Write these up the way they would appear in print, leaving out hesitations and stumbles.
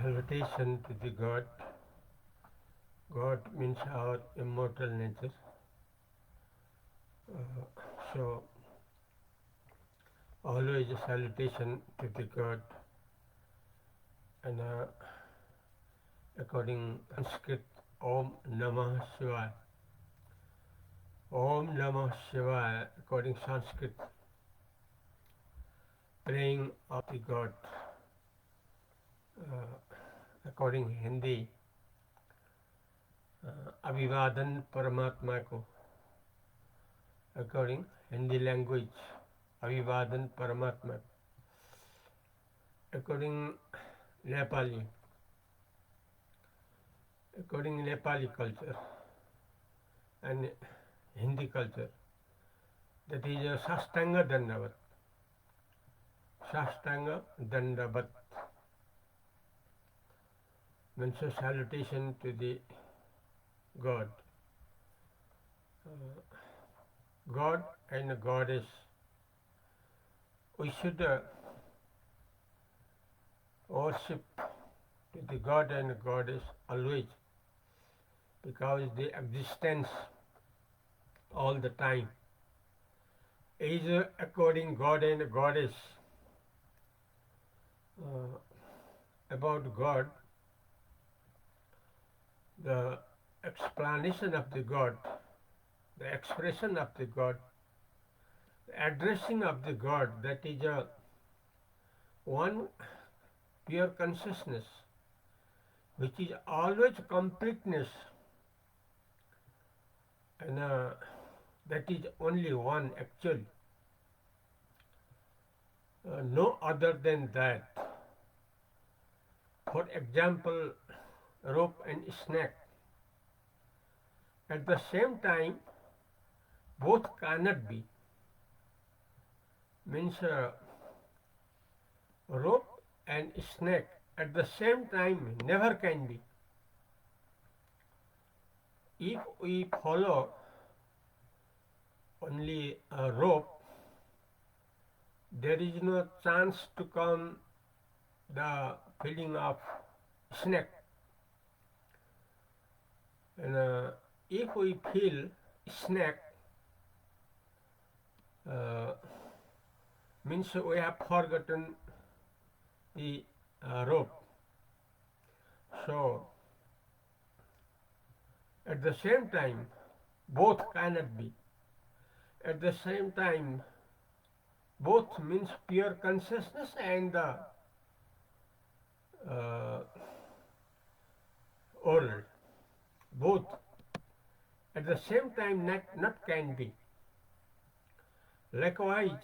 salutation to the God. God means our immortal nature. So, always a salutation to the God. And according Sanskrit, Om Namah Shivaya. Om Namah Shivaya, according Sanskrit, praying of the God. According Hindi, अभिवादन परमात्मा को. According Hindi language, अभिवादन परमात्मा. According Nepali, culture and Hindi culture, that is Sastanga Dandavat. Sastanga Dandavat means a salutation to the God. God and Goddess. We should worship to the God and Goddess always, because the existence all the time is according God and Goddess. About God, the explanation of the God, the expression of the God, the addressing of the God, that is one pure consciousness, which is always completeness, and that is only one actually, no other than that. For example, rope and snake. At the same time, both cannot be. Means rope and snake at the same time never can be. If we follow only a rope, there is no chance to come the feeling of snake. And if we feel snake, means we have forgotten the rope. So, at the same time, both cannot be. At the same time, both means pure consciousness and the world. Both at the same time not can be. Likewise,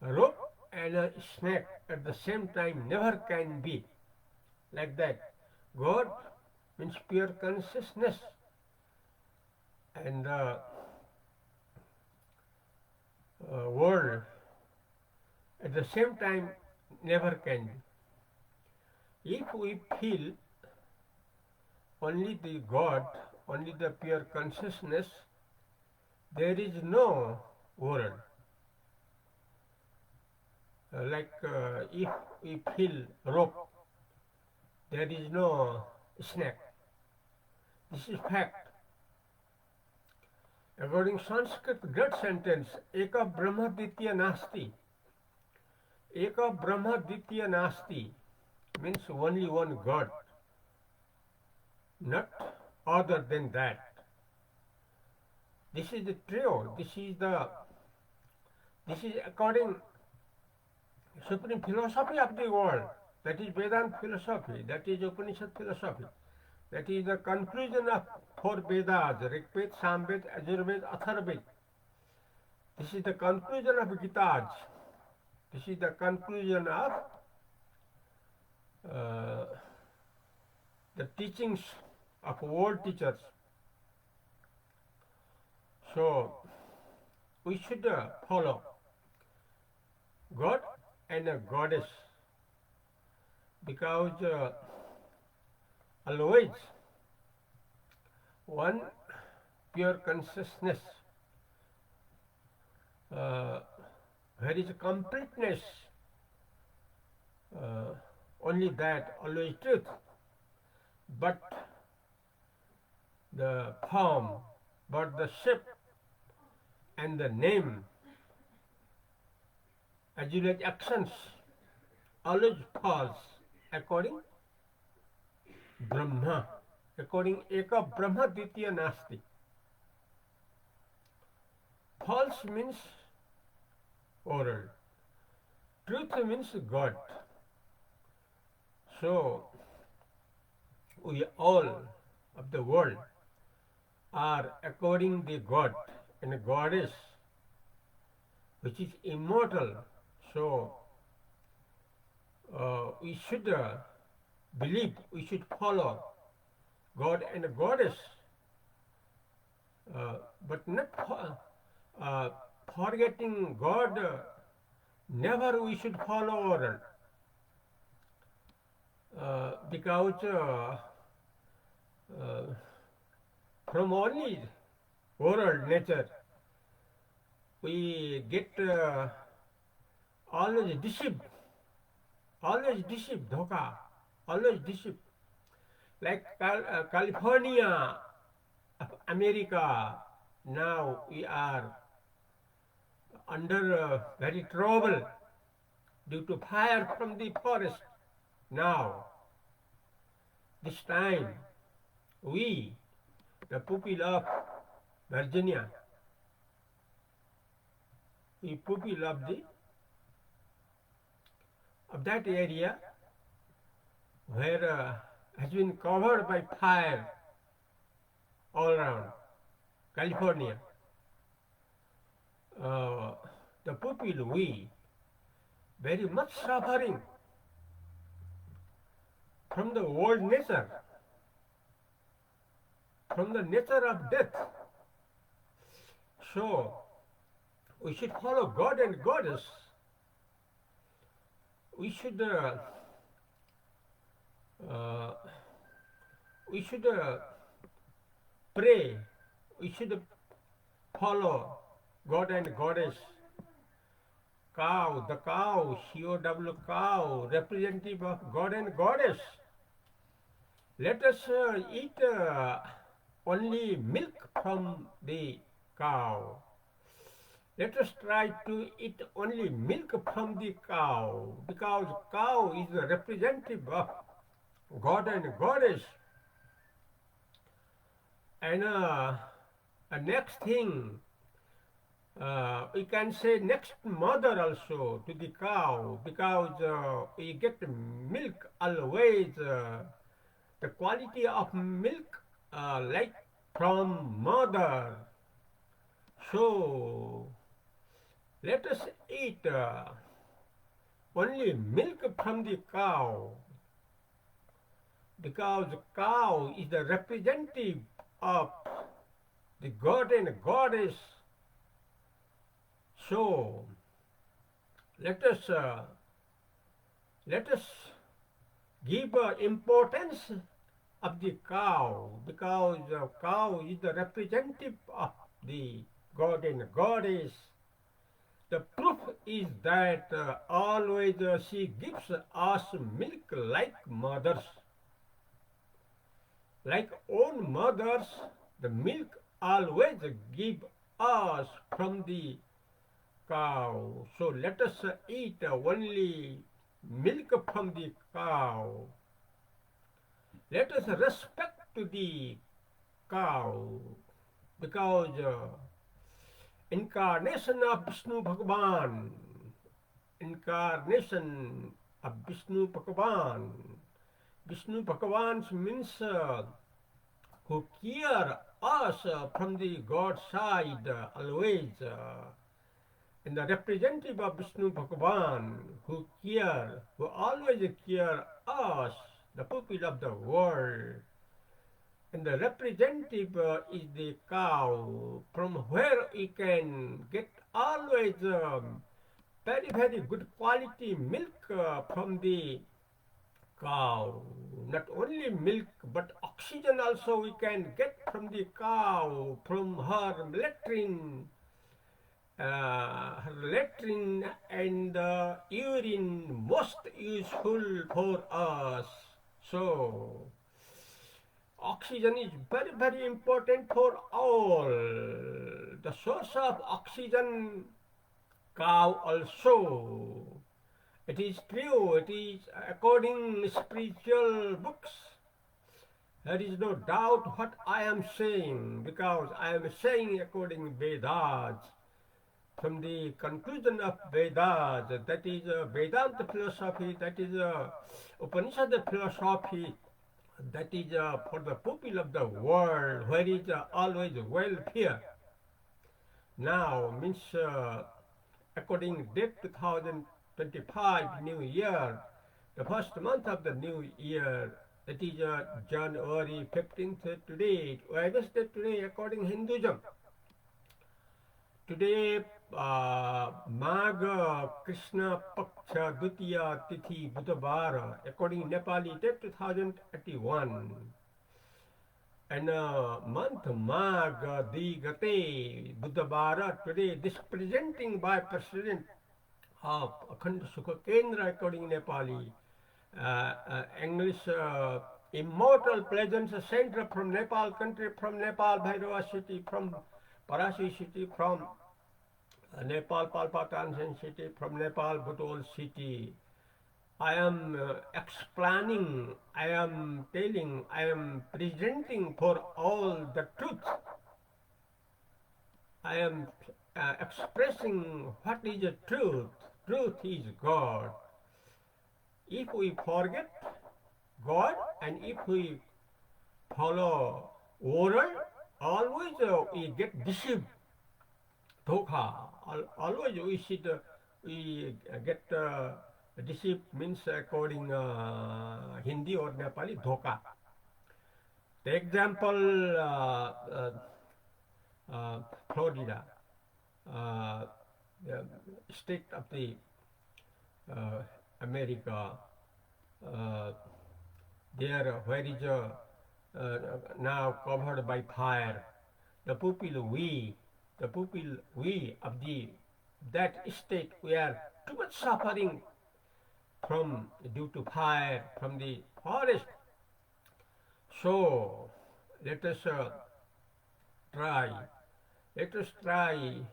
a rope and a snake at the same time never can be. Like that. God means pure consciousness, and the world at the same time never can be. If we feel only the God, only the pure consciousness, there is no world. Like if we feel rope, there is no snake. This is fact. According to Sanskrit great sentence, Eka Brahma Ditya Nasti. Eka Brahma Ditya Nasti means only one God, not other than that. This is the true. This is according supreme philosophy of the world. That is Vedanta philosophy. That is Upanishad philosophy. That is the conclusion of four Vedas: Rigveda, Samveda, Ajurveda, Atharvaveda. This is the conclusion of Gita. This is the conclusion of the teachings of world teachers. So we should follow God and a Goddess, because always one pure consciousness, where is completeness, only that, always truth. But the form, but the shape and the name, as well as actions, always false according Brahma. According Eka Brahma Ditya Nasti. False means oral. Truth means God. So we all of the world are according the God and Goddess, which is immortal. So we should believe, we should follow God and Goddess, but not forgetting God. Never we should follow oral, because uh, from only oral nature we get always deceived, dhoka, always deceived. Like California of America, now we are under very trouble due to fire from the forest. Now, this time, we, the people of Virginia, we people of that area where has been covered by fire all around California. The people, we, very much suffering from the old nature, from the nature of death. So, we should follow God and Goddess. We should pray. We should follow God and Goddess. Cow, the cow, C-O-W, cow, representative of God and Goddess. Let us eat only milk from the cow. Let us try to eat only milk from the cow, because cow is the representative of God and Goddess. And next thing, we can say next mother also to the cow, because we get milk always, the quality of milk like from mother. So let us eat only milk from the cow, because the cow is the representative of the God and Goddess. So let us give importance of the cow, because the cow is the representative of the God and Goddess. The proof is that always she gives us milk like mothers. Like own mothers, the milk always give us from the cow. So let us eat only milk from the cow. Let us respect to the cow, because incarnation of Vishnu Bhagavan, incarnation of Vishnu Bhagavan. Vishnu Bhagavan means who care us from the God side always. And the representative of Vishnu Bhagavan, who always care us, the people of the world. And the representative is the cow, from where we can get always very, very good quality milk from the cow. Not only milk, but oxygen also we can get from the cow, from her latrine. latrine and urine most useful for us. So oxygen is very, very important for all. The source of oxygen, cow also. It is true, it is according spiritual books. There is no doubt what I am saying, because I am saying according Vedas. From the conclusion of Vedas, that is Vedanta philosophy, that is Upanishad philosophy, that is for the people of the world, where is always welfare. Now, means according date 2025 New Year, the first month of the new year, that is January 15th today, Wednesday today, according Hinduism. Today, Magha Krishna Paksha Dutiya Tithi Budhavar, according Nepali date 2081. And month Magha Digate Budhavar today, this presenting by President of Akhand Sukha Kendra, according Nepali. English Immortal Presence Center from Nepal country, from Nepal Bhairava city, from Parasi city, from Nepal Palpatan city, from Nepal Butol city. I am explaining, I am telling, I am presenting for all the truth. I am expressing what is the truth. Truth is God. If we forget God and if we follow world, always we get deceived. Dhokha. Always we get deceived, means according Hindi or Nepali, dhokha. The example, Florida, the state of the America, there where is now covered by fire. The people we of that state, we are too much suffering from due to fire from the forest. So let us try. Let us try.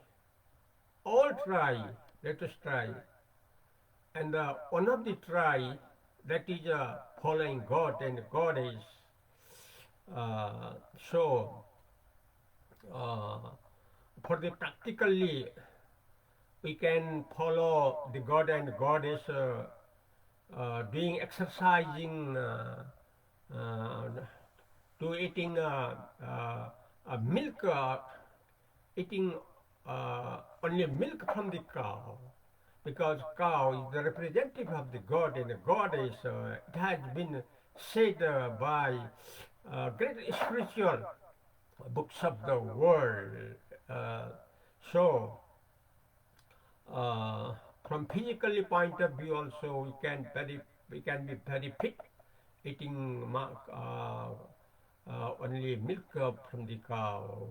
All try. Let us try. And one of the try, that is following God and Goddess. So for the practically, we can follow the God and Goddess, doing exercising, to eating milk, eating only milk from the cow, because cow is the representative of the God and the Goddess. It has been said by great spiritual books of the world. So from physically point of view also, we can be very fit, eating only milk from the cow.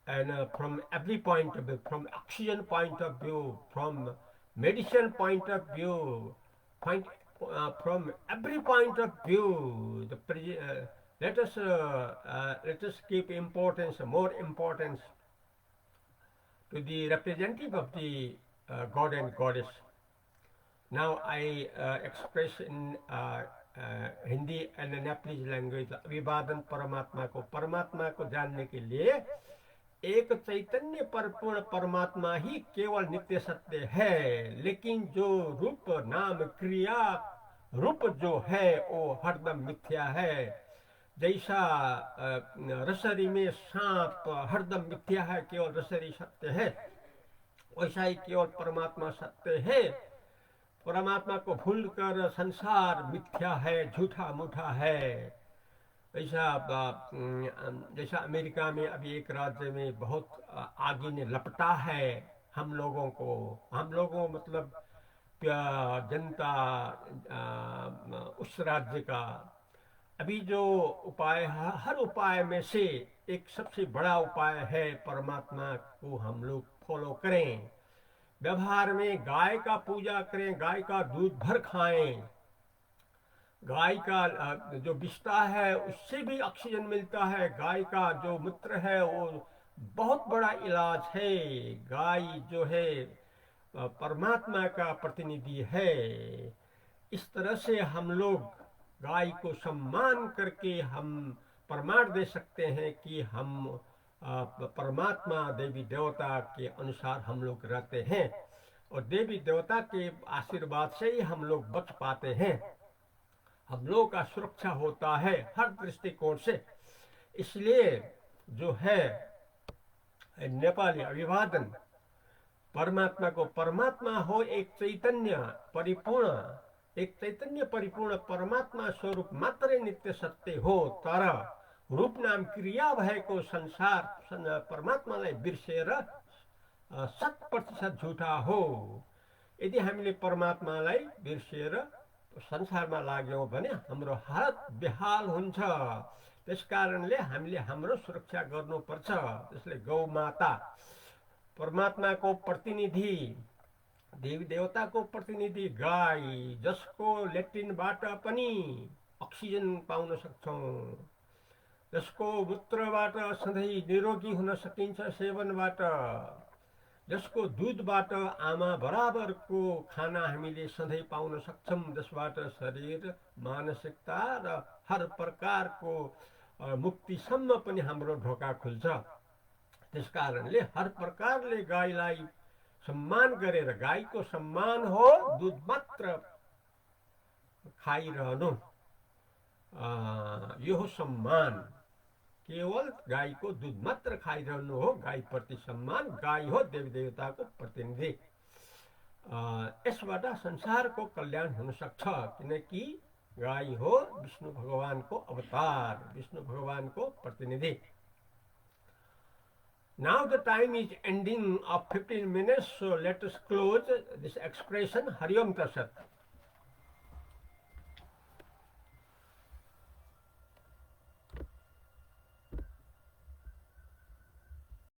And from every point of view, from oxygen point of view, from medicine point of view, from every point of view, let us give importance, more importance to the representative of the God and Goddess. Now I express in Hindi and Nepalese language अभिवादन परमात्मा को जानने के लिए एक चैतन्य परिपूर्ण परमात्मा ही केवल नित्य सत्य है, लेकिन जो रूप नाम क्रिया रूप जो है वो हरदम मिथ्या है। जैसा रसरी में सांप हरदम मिथ्या है, केवल रसरी सत्य है, वैसा ही केवल परमात्मा सत्य है। परमात्मा को भूलकर संसार मिथ्या है, झूठा मूठा है। जैसा अमेरिका में अभी एक राज्य में बहुत आगे ने लपटा है हम लोगों मतलब जनता उस राज्य का। अभी जो उपाय हर उपाय में से एक सबसे बड़ा उपाय है परमात्मा को हम लोग फॉलो करें। व्यवहार में गाय का पूजा करें, गाय का दूध भर खाएं। गाय का जो विष्ठा है उससे भी ऑक्सीजन मिलता है। गाय का जो मूत्र है वो बहुत बड़ा इलाज है। गाय जो है परमात्मा का प्रतिनिधि है। इस तरह से हम लोग गाय को सम्मान करके हम प्रमाण दे सकते हैं कि हम परमात्मा देवी देवता के अनुसार हम लोग रहते हैं और देवी देवता के आशीर्वाद से ही हम लोग बच पाते हैं। हम लोगों का सुरक्षा होता है हर दृष्टिकोण से। इसलिए जो है नेपाली अभिवादन, परमात्मा को परमात्मा हो एक चैतन्य परिपूर्ण परमात्मा स्वरूप मात्रै नित्य सत्य हो, तर रूप नाम क्रिया भएको संसार परमात्मालाई बिर्सेर 100% झुटा हो। यदि हामीले परमात्मालाई बिर्सेर संसारमा लाग्यौं भने हाम्रो हालत बेहाल हुन्छ। त्यसकारणले हामीले हाम्रो सुरक्षा गर्नुपर्छ। त्यसले गौ माता परमात्माको प्रतिनिधि, देवी देवताको प्रतिनिधि गाई, जसको लेट्रिनबाट पनि अक्सिजन पाउन सक्छौं, जसको मूत्रबाट सधैँ निरोगी हुन सकिन्छ सेवनबाट, जसको दूधबाट आमा बराबरको खाना हामीले सधैँ पाउन सक्छौं, जसबाट शरीर, मानसिकता र हर प्रकारको मुक्तिसम्म पनि हाम्रो ढोका खुल्छ। त्यसकारणले हर प्रकारले गाईलाई सम्मान गरेर, गाईको सम्मान हो दूध मात्र खाइरहनु, यो हो सम्मान। केवल गाईको दूध मात्र खाइरहनु हो गाईप्रति सम्मान। गाई हो देवी देवताको प्रतिनिधि। यसबाट संसारको कल्याण हुन सक्छ, किनकि गाई हो विष्णु भगवानको अवतार, विष्णु भगवानको प्रतिनिधि। Now the time is ending of 15 minutes, so let us close this expression. Hari Om Tat Sat.